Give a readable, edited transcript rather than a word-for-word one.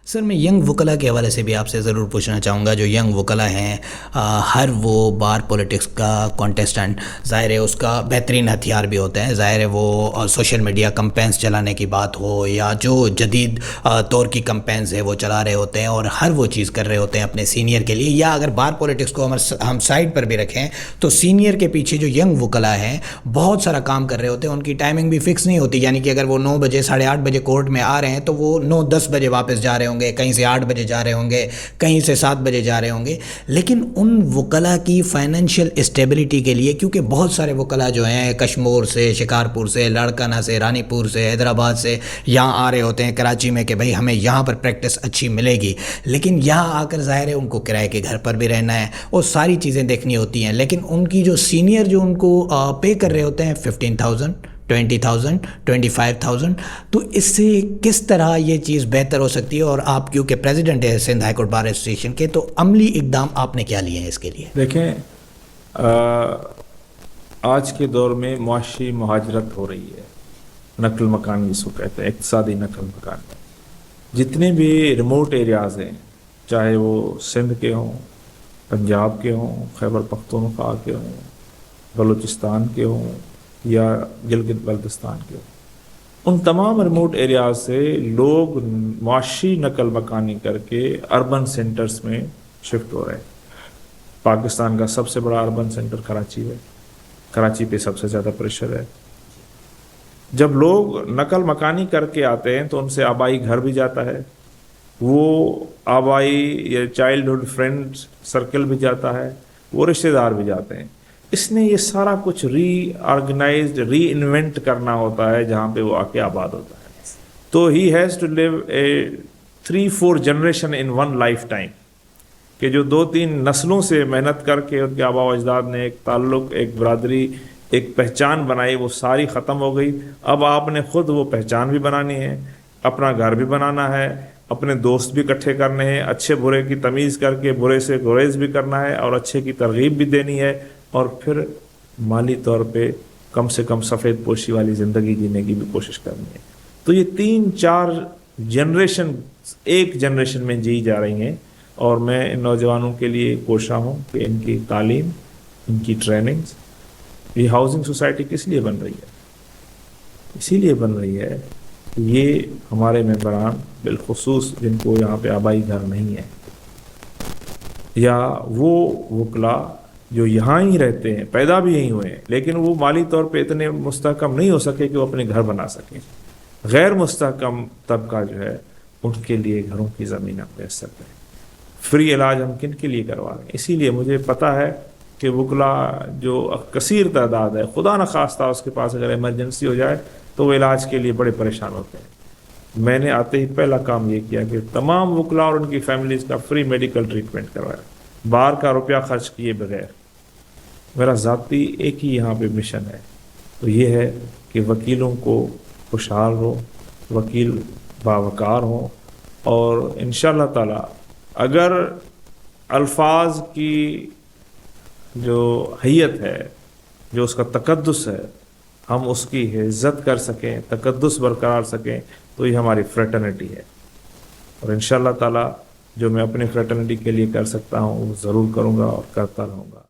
سر میں ینگ وکلا کے حوالے سے بھی آپ سے ضرور پوچھنا چاہوں گا. جو ینگ وکلا ہیں ہر وہ بار پولیٹکس کا کانٹیسٹنٹ ظاہر ہے اس کا بہترین ہتھیار بھی ہوتا ہے. ظاہر ہے وہ سوشل میڈیا کمپینس چلانے کی بات ہو یا جو جدید طور کی کمپینس ہے وہ چلا رہے ہوتے ہیں اور ہر وہ چیز کر رہے ہوتے ہیں اپنے سینئر کے لیے. یا اگر بار پولیٹکس کو ہم سائڈ پر بھی رکھیں تو سینئر کے پیچھے جو ینگ وکلا ہیں بہت سارا کام کر رہے ہوتے ہیں. ان کی ٹائمنگ بھی فکس نہیں ہوتی, یعنی کہ اگر وہ 9 بجے 8:30 بجے کورٹ میں آ رہے ہیں تو وہ 9-10 بجے واپس جا رہے ہوں گے, کہیں سے 8 بجے جا رہے ہوں گے, کہیں سے 7 بجے جا رہے ہوں گے. لیکن ان وکلا کی فائنینشیل اسٹیبلٹی کے لیے, کیونکہ بہت سارے وکلا جو ہیں کشمور سے, شکارپور سے, لاڑکانہ سے, رانی پور سے, حیدرآباد سے یہاں آ رہے ہوتے ہیں کراچی میں کہ بھائی ہمیں یہاں پر پریکٹس اچھی ملے گی. لیکن یہاں آ کر ظاہر ہے ان کو کرائے کے گھر پر بھی رہنا ہے اور ساری چیزیں دیکھنی ہوتی ہیں. لیکن ان کی جو سینئر جو ان کو پے کر رہے ہوتے ہیں 15,000, 20,000, 25,000, تو اس سے کس طرح یہ چیز بہتر ہو سکتی ہے؟ اور آپ کیونکہ پریزیڈنٹ ہے Sindh high court bar association کے, تو عملی اقدام آپ نے کیا لیے ہیں اس کے لیے؟ دیکھیں, آج کے دور میں معاشی مہاجرت ہو رہی ہے, نقل مکانی جس کو کہتے ہیں, اقتصادی نقل مکانی. جتنے بھی ریموٹ ایریاز ہیں, چاہے وہ سندھ کے ہوں, پنجاب کے ہوں, خیبر پختونخوا کے ہوں, بلوچستان کے ہوں یا گلگت بلتستان کے ہوں, ان تمام ریموٹ ایریاز سے لوگ معاشی نقل مکانی کر کے اربن سینٹرز میں شفٹ ہو رہے ہیں. پاکستان کا سب سے بڑا اربن سینٹر کراچی ہے, کراچی پہ سب سے زیادہ پریشر ہے. جب لوگ نقل مکانی کر کے آتے ہیں تو ان سے آبائی گھر بھی جاتا ہے, وہ آبائی یا چائلڈہڈ فرینڈ سرکل بھی جاتا ہے, وہ رشتہ دار بھی جاتے ہیں. اس نے یہ سارا کچھ ری آرگنائزڈ, ری انوینٹ کرنا ہوتا ہے جہاں پہ وہ آ کے آباد ہوتا ہے. تو he has to live a 3-4 generation in one life time, کہ جو 2-3 نسلوں سے محنت کر کے ان کے آبا و اجداد نے ایک تعلق, ایک برادری, ایک پہچان بنائی, وہ ساری ختم ہو گئی. اب آپ نے خود وہ پہچان بھی بنانی ہے, اپنا گھر بھی بنانا ہے, اپنے دوست بھی اکٹھے کرنے ہیں, اچھے برے کی تمیز کر کے برے سے گریز بھی کرنا ہے اور اچھے کی ترغیب بھی دینی ہے, اور پھر مالی طور پہ کم سے کم سفید پوشی والی زندگی جینے کی بھی کوشش کرنی ہے. تو یہ 3-4 جنریشن ایک جنریشن میں جی جا رہی ہیں, اور میں ان نوجوانوں کے لیے کوشاں ہوں کہ ان کی تعلیم, ان کی ٹریننگز. یہ ہاؤسنگ سوسائٹی کس لیے بن رہی ہے؟ اسی لیے بن رہی ہے کہ یہ ہمارے ممبران, بالخصوص جن کو یہاں پہ آبائی گھر نہیں ہے, یا وہ وکلا جو یہاں ہی رہتے ہیں, پیدا بھی یہیں ہوئے ہیں, لیکن وہ مالی طور پہ اتنے مستحکم نہیں ہو سکے کہ وہ اپنے گھر بنا سکیں. غیر مستحکم طبقہ جو ہے ان کے لیے گھروں کی زمینیں میسر کریں. فری علاج ہم کن کے لیے کروا رہے ہیں؟ اسی لیے مجھے پتہ ہے کہ وکلا جو کثیر تعداد ہے, خدا نخواستہ اس کے پاس اگر ایمرجنسی ہو جائے تو وہ علاج کے لیے بڑے پریشان ہوتے ہیں. میں نے آتے ہی پہلا کام یہ کیا کہ تمام وکلا اور ان کی فیملیز کا فری میڈیکل ٹریٹمنٹ کروایا, بار کا روپیہ خرچ کیے بغیر. میرا ذاتی ایک ہی یہاں پہ مشن ہے, تو یہ ہے کہ وکیلوں کو خوشحال ہو, وکیل باوقار ہوں, اور انشاءاللہ تعالی اگر الفاظ کی جو حیت ہے, جو اس کا تقدس ہے, ہم اس کی عزت کر سکیں, تقدس برقرار سکیں, تو یہ ہماری فریٹرنٹی ہے. اور انشاءاللہ تعالی جو میں اپنی فریٹرنٹی کے لیے کر سکتا ہوں وہ ضرور کروں گا اور کرتا رہوں گا.